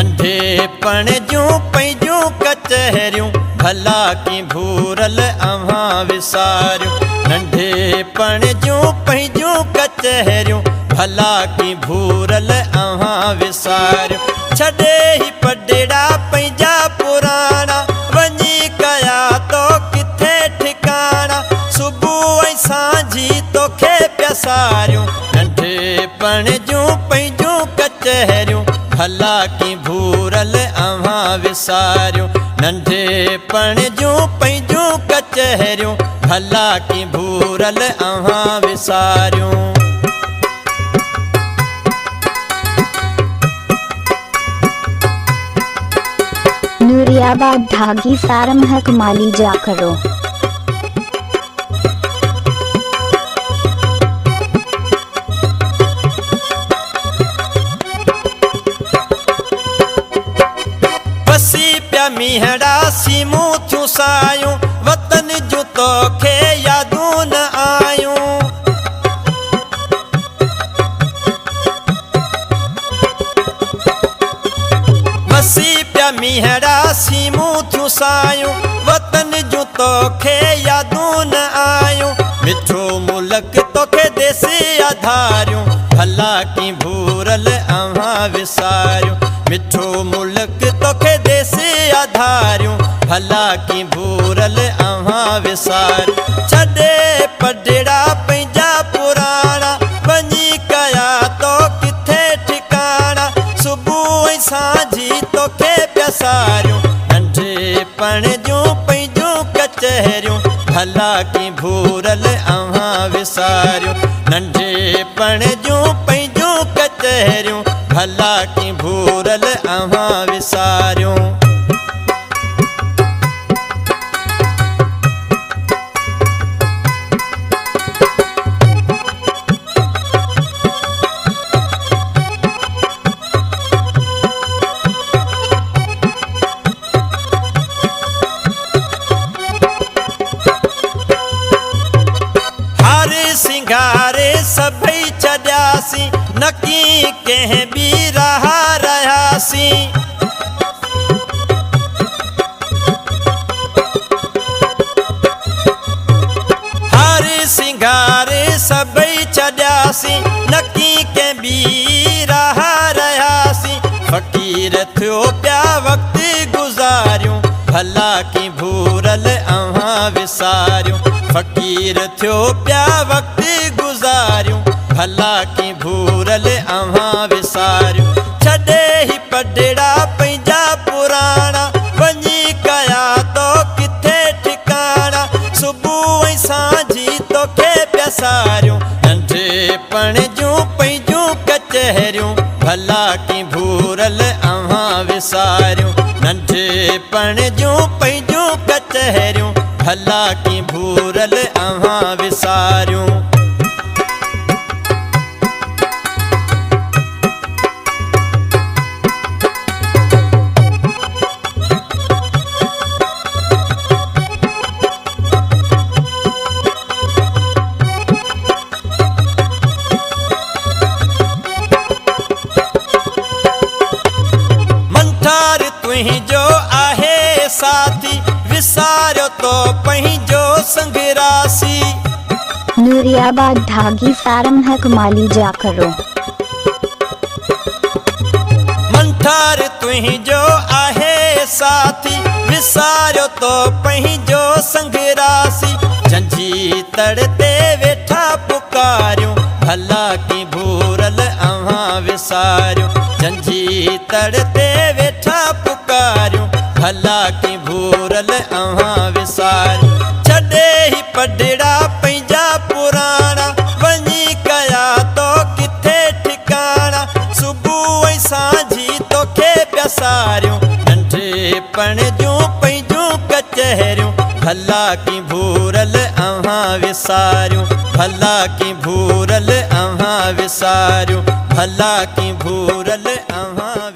नंढेपण जूं पंहिंजूं कचहरियूं भला की भूरल अव्हां विसारियूं। नंढेपण जूं पंहिंजूं कचहरियूं भला की भूरल अव्हां विसारियूं। छॾे ही पडेड़ा पंहिंजा पुराणा वञी कया तो किथे ठिकाणा। सुबुह ऐं सांझी तोखे प्यासारियूं। नंढेपण जूं पंहिंजूं कचहरियूं भला की भूरल अव्हां विसारियूं। नंढेपण जूं पंहिंजूं कचहरियूं भला की भूरल अव्हां विसारियूं। नूरियाबाद ढागी सारम है कमाली जा करो। बसी प्या मीहड़ा सीमूं थियूं सायूं वतन जूं तोखे यादूं न आयूं। बसी प्या मीहड़ा सीमूं थियूं सायूं वतन जूं तोखे यादूं न आयूं। मिठो मुल्क तोखे देसी आधारियूं भला की भूरल अव्हां विसारियूं। मिठो मुल्क तोखे देसी आधारियूं भला की भूरल अव्हां विसारियूं। छॾे पडेड़ा पंहिंजा पुराणा वञी कया तो किथे ठिकाणा। सुबुह ऐं सांझी तोखे प्यासारियूं। नंढेपण जूं पंहिंजूं कचहरियूं भला की भूरल अव्हां विसारियूं। नंढेपण जूं पंहिंजूं कचहरियूं भला की भूरल अव्हां विसारियूं। सिंगारे सभई छॾियासीं नकी कंहिं ॿी राह रहियासीं। हर सिंगारे सभई छॾियासीं नकी कंहिं ॿी राह रहियासीं। फ़क़ीर थियो पिया वक़्ति गुज़ारियूं भला की भूरल अव्हां विसारियूं। फ़क़ीर थियो पिया वक़्ति गुज़ारियूं भला की भूरल अव्हां विसारियूं। छॾे ही पडेड़ा पंहिंजा पुराणा वञी कया तो किथे ठिकाणा। सुबुह ऐं सांझी तोखे प्यासारियूं। नंढेपण जूं पंहिंजूं कचहरियूं भला की भूरल अव्हां विसारियूं। नंढेपण जूं पंहिंजूं कचहरियूं भला की भूरल अव्हां विसारियूं। मंठार तुंहिंजो आहे साथी विसारियो तो पंहिंजो संगरासी। नूरियाबाद ढागी सारम है कमाली जा करो। मंठार तुंहिंजो आहे साथी विसारियो तो पंहिंजो संगरासी। झंझी तड़ ते वेठा पुकारियूं भला की भूरल अव्हां विसारियूं। झंझी तड़ ते वेठा पुकारियूं भला की भूरल अव्हां विसारियूं। छॾे ही पडेड़ा पंहिंजा पुराणा वञी कया तो किथे ठिकाणा। सुबुह ऐं सांझी तोखे प्यासारियूं। नंढेपण जूं पंहिंजूं कचहरियूं भला की भूरल अव्हां विसारियूं। भला की भूरल अव्हां विसारियूं। भला की भूरल अव्हां